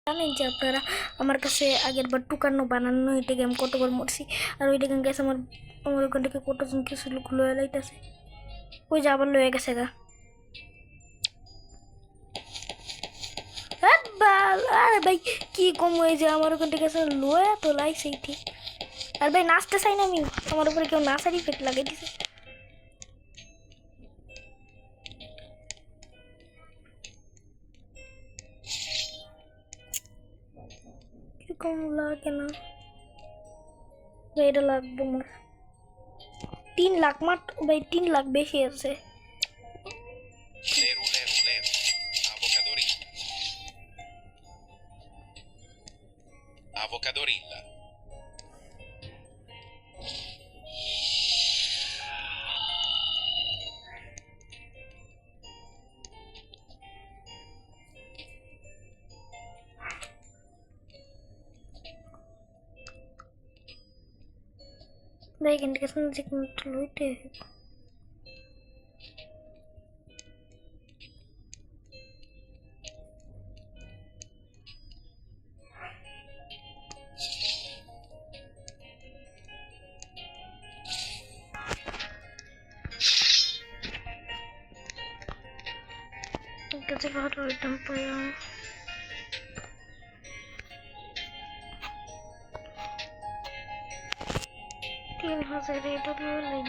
জানেন যে আপনারা আমার কাছে আগের বার টুকানো বানানো এটা গেম কতবার মরছি আর ওইটা গেম গেছে আমার আমার ওখান থেকে কতজন কিছু লোক লয়ে লাইতেছে ওই যে আবার লয়ে গেছে গা আরে ভাই কি কম হয়ে যে আমার ওখান থেকে লয়ে তো লাইছে ঠিক আর ভাই নাচতে চাই না আমি আমার উপরে কেউ নাচার ইফেক্ট লাগাই দিছে কম লাগে না এটা লাগবে আমার 3 লাখ মাত্র ভাই 3 লাখ বেশি আছে Avocadorilla. भाई घंटे के साथ एक मिनट लोटे कैसे बाहर एकदम पाया 3000 এটা দিয়ে লই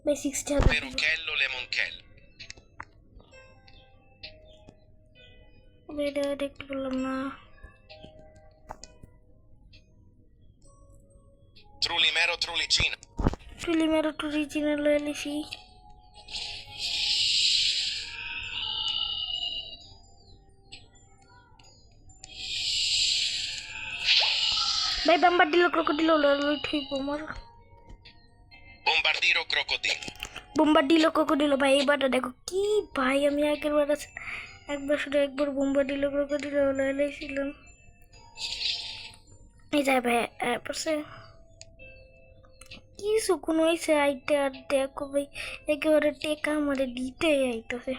ভাই 60 Peruchello Lemonchello. এটা দেখতে পেলাম না Trulimero Trulicino. Trulimero Trulicino লয়ে লিছি ভাই বম্বার্ডিলো ক্রোকোডিলো লই ঠিক আমার Bombardiro crocodilo. বোম্বার্ডিলো ক্রোকোডিলো ভাই এবারটা দেখো কি ভাই আমি একবার আছে একবার শুধু একবার বোম্বার্ডিলো ক্রোকোডিলো লয়ে লিছিলাম এই যাই ভাই পাশে কি সুকুন হয়েছে আইতে আর দেখো ভাই একেবারে টেকা আমারে দিতে আইতেছে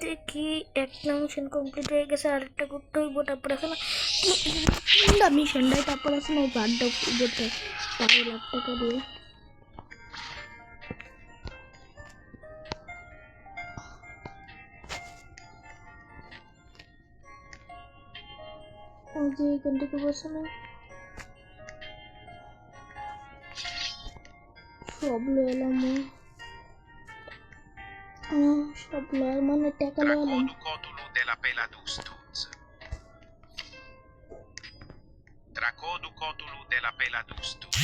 দেখি একটা মিশন কমপ্লিট হয়ে গেছে আরেকটা করতে হইব তারপর আছে না 3টা মিশন দেয় তারপর আছে না বাড্ডা করতে 12 লাখ টাকা দিয়ে যে এখান থেকে বসে না সব লয়ে এলাম সব লয় মানে টাকা লয়ে এলাম Cotulu della Peladustuz. Dracodu Cotulu della Peladustuz.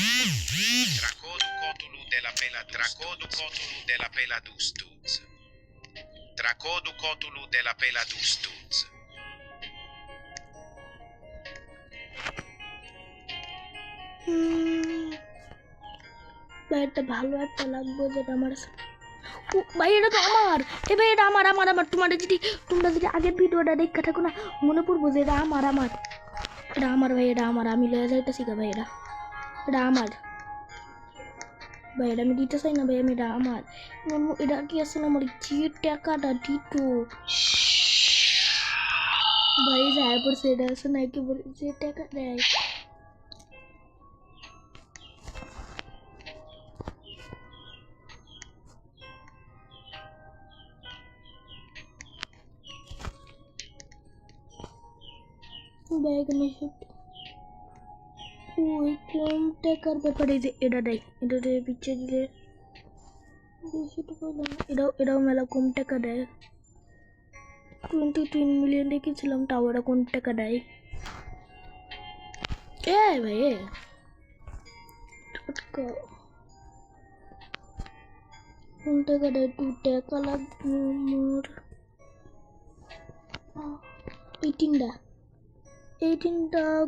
Dracodu Cotulu della Dracodu Cotulu della Peladustuz. Dracodu Cotulu della Peladustuz. একটা ভালো একটা লাগবে যেটা আমার ভাই এটা তো আমার ভাই এটা আমার আমার আমার তোমরা যদি আগের ভিডিওটা দেখে থাকো না মনে পড়বো যে এটা আমার এটা আমার ভাই এটা আমার আমি লয়ে যাইতেছি গা ভাই এটা আমার ভাই এটা আমি দিতে চাই না ভাই আমি এটা আমার এটা কি আছে না আমার যে টাকাটা দিত ভাই যায় পড়ছে এটা আছে না কি বলে যে টাকা দেয় बैग में ওই কম টাকার ব্যাপারে যে এটা দেয় এটা দিয়ে পিছিয়ে দিলে বেশি টাকা এটাও মেলা কম টাকা দেয় 23 মিলিয়ন দেখেছিলাম তাও এটা কোন টাকা দেয় ভাই কোন টাকা দেয় 2 টাকা লাগবে মোর 18টা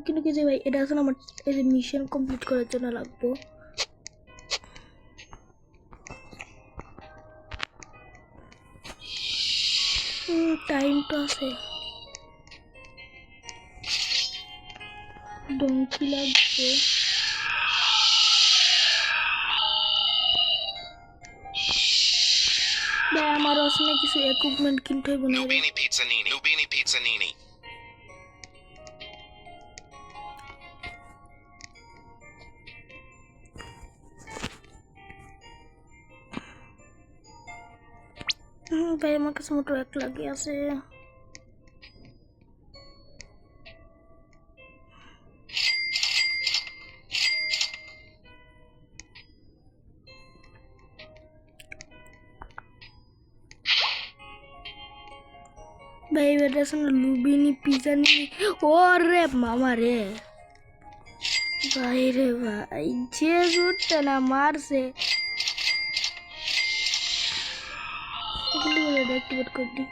কিন্তু কি যে ভাই এটা আসলে আমার এই যে মিশন কমপ্লিট করার জন্য লাগবে টাইম তো আছে ডঙ্কি লাগবে। ভাই আমার আসলে কিছু ইকুইপমেন্ট কিনতে হবে না রে। Lubini Pizzanini. Lubini Pizzanini. ভাই আমার কাছে মোটর এক লাগে আছে। ভাই বেটা শুনে লুবিনি পিজানি ও রে মামা রে ভাই রে ভাই যে জুটটা না মারছে অ্যাক্টিভেট করে দি।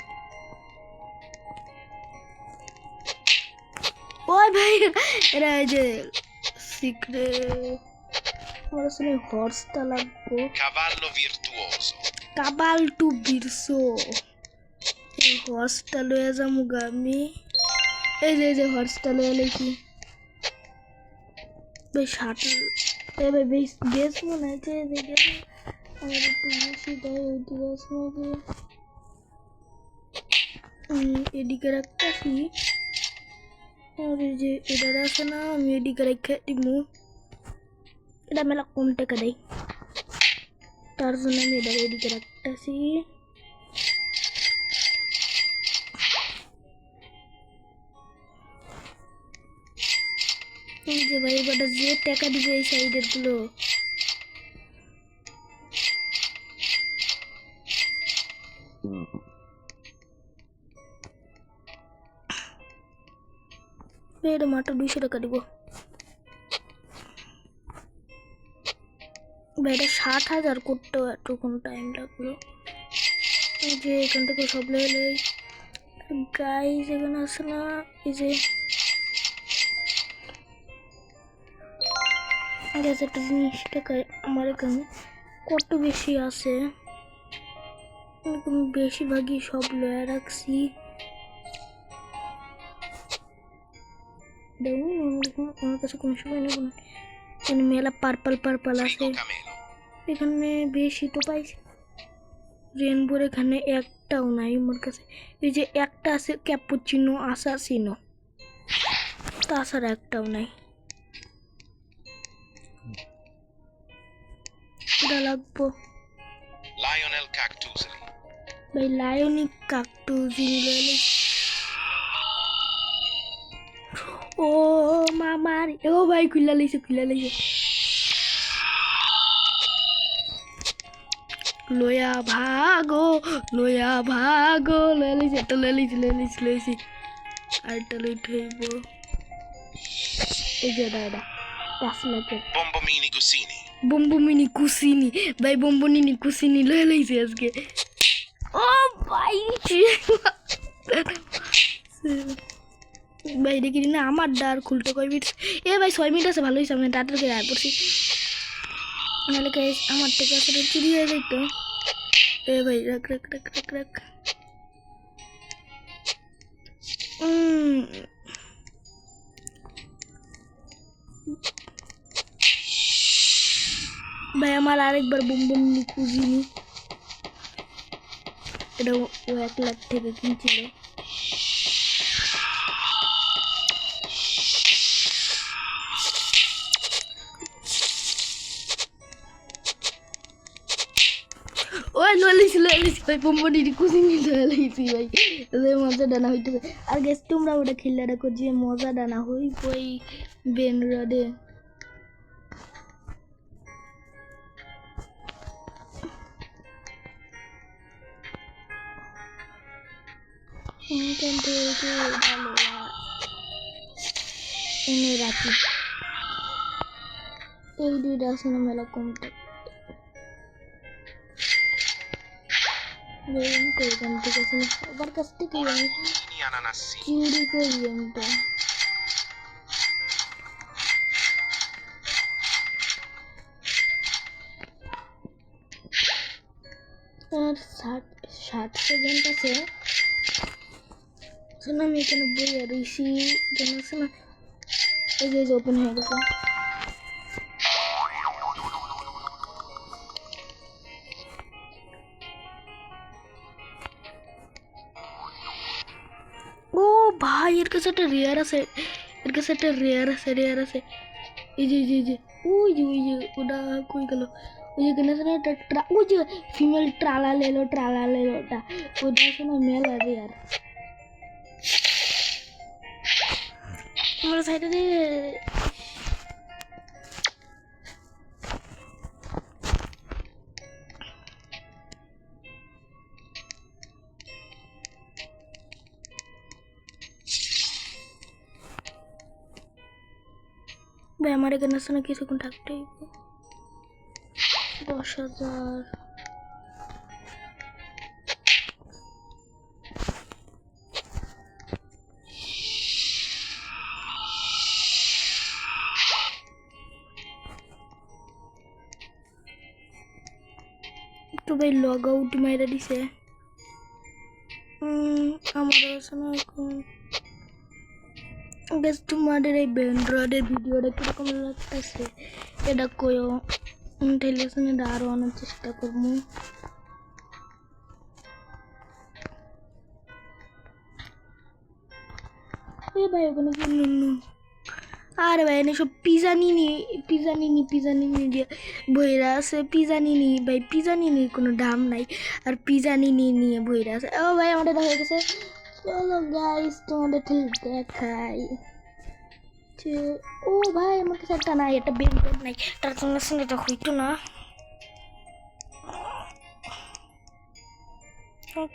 ওই ভাই এরা এই যে সিক্রেট আমার আসলে হর্সটা লাগবো। Cavallo virtuoso. কাবাল টু বিরসো এই হর্সটা লয়ে যাবো আমি। এই যে হর্সটা লয়ে লেখি ভাই ষাট এ ভাই বেশ বেশ মনে হচ্ছে দেখে আমার একটু বেশি দেয় ওই ড্রেস মধ্যে এদিকে রাখতেছি। আর এই যে এটা আছে না আমি এদিকে রেখে দিব। এটা মেলা কম টাকা দেয় তার জন্য আমি এটা এদিকে রাখতেছি। এই যে ভাই এবার যে টাকা দিবে এই সাইডের গুলো এটা মাত্র 200 টাকা দিব। ভাই এটা 60,000 করতেও এতক্ষণ টাইম লাগলো। এই যে এখান থেকে সব লেগে গাইজ এখানে আছে না এই যে গ্যাস একটা জিনিস টাকা আমার এখানে কত বেশি আছে বেশিরভাগই সব লয়ে রাখছি। দেখুন আমার কাছে কোনো সময় নেব না এখানে মেলা পার্পল আছে। Frigo Camelo. এখানে বেশি তো পাইছি রেনবোর এখানে একটাও নাই আমার কাছে। এই যে একটা আছে ক্যাপুচিনো আসাসিনো তাছাড়া একটাও নাই। এটা লাগবো Lionel Cactusli. ভাই লায়নিক কাকটুস নিলে ও মামার ও ভাই খুলে লইছে লয়া ভাগো লয়া লইছে তো লইছি আর এটা লইতে হইব। এই যে এটা 5 লাখের Bombomini Gusini. বম্বুমিনি কুসিনি ভাই বম্বুমিনি কুসিনি লইছে আজকে। ও ভাই ভাই দেখি না আমার ডার খুলতে কই মিনিট এ ভাই 6 মিনিট আছে ভালোই সামনে ডাটার করে আর পড়ছি নাহলে গাইস আমার থেকে আসলে চুরি হয়ে যেত। এ ভাই রাখ ভাই আমার আরেকবার বম্বুমিনি কুসিনি এটা ও 1 লাখ থেকে কিনছিল। ওই লইছি ভাই বম্বুমিনি কুসিনি লইছি ভাই যে মজা ডানা হইতে আর গেস তোমরা ওটা খেললে রাখো যে মজা ডানা হই ওই বেন রডে এনে রাখি এই দুইটা আছে না মেলা কমতে এখান থেকে সবার কাছ থেকে Bombomini Ananassi. চুরি করি আমটা আর 60 সেকেন্ড আছে শোনা আমি এখানে বইয়া রইছি জানো শোনা এই যে ওপেন হয়ে গেছে। ও ভাই এর কাছে একটা রেয়ার আছে, এর কাছে একটা রেয়ার আছে। এই যে ওই যে ওটা কই গেল? ওই যে কেন আছে একটা ওই যে ফিমেল ট্রালা লেলো ওটা আছে না মেল রেয়ার। আমার সাইডে দিয়ে ভাই আমার এখানে আছে না কিছুক্ষণ থাকতে 10,000। তো ভাই লগ আউট মাইরা দিছে। আমার আছে না এখন বেশ তোমাদের এই ব্যান্ড্রয়েডের ভিডিওটা কিরকম লাগতেছে এটা কইও, টেলিভিশনে এটা আরো আনার চেষ্টা করবো। ভাই ওখানে কি আরে ভাই এনে সব পিজা নিনি দিয়ে বইরা আছে। পিজা নিনি ভাই, পিজা নিনির কোনো দাম নাই, আর পিজা নিয়ে বইরা আছে। ও ভাই আমাদের দেখা গেছে। চলো গাইস তোমাদের ঠিক দেখাই। ও ভাই আমার কাছে একটা নাই, একটা বেলকট নাই, তার সঙ্গে এটা হইতো না।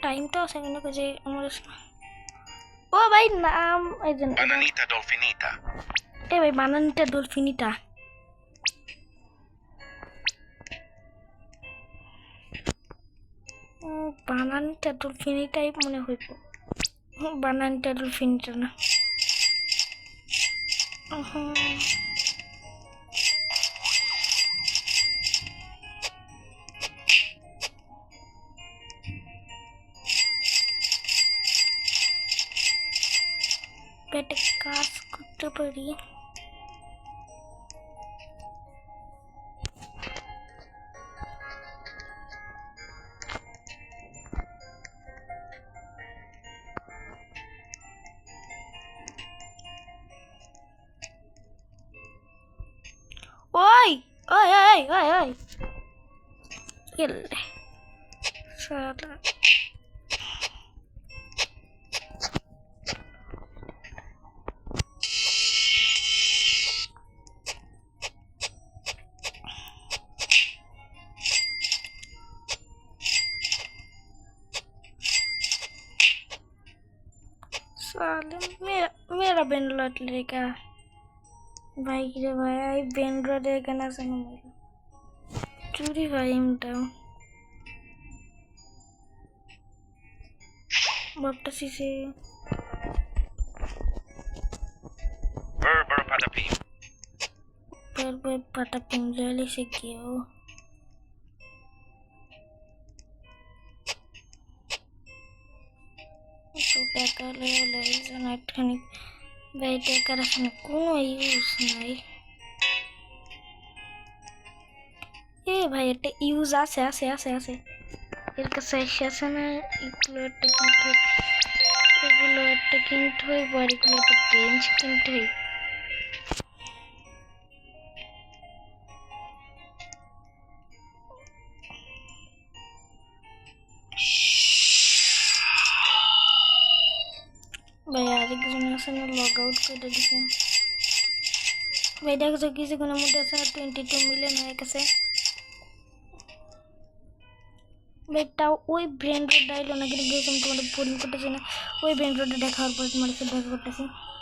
টাইমটা আছে কিন্তু যে আমার ও ভাই নাম এই যে Bananita dolfinita. এ ভাই বানানিটা ডলফিনিটা। বানানিটা ডলফিনিটাই মনে হইব, বানানিটা ডলফিনিটা না। পেটে কাজ করতে পারি। ওই ওই ওই ওই ওই এলে সালা साले मेरा बेन लौट लेगा भाई रे भाई बेन लेगा ना सुनो मेरा चोरी भाई मटाओ बापटा से Berber patapim. पर पता पिंजले से किया तो टाका ले जनाटखानी भाई टाकार আসলে কোনো ইউজ নাই। এ ভাই এটা ইউজ আছে এর কাছে আছে না, এগুলো একটা কিনতে হয় বাড়িগুলো একটা বেঞ্চ কিনতে হয়। ভাই আরেকজন আছে না লগ আউট করে দিছে ভাই, দেখো কিছুক্ষণের মধ্যে আছে 22 মিলিয়ন হয়ে গেছে ভাই। তাও ওই ব্রেন রোড ডাইলো না কিন্তু তোমাদের বোরিং করতেছি না, ওই ব্রেন রোডে দেখা হওয়ার পর তোমার সাথে দেখা করতেছি।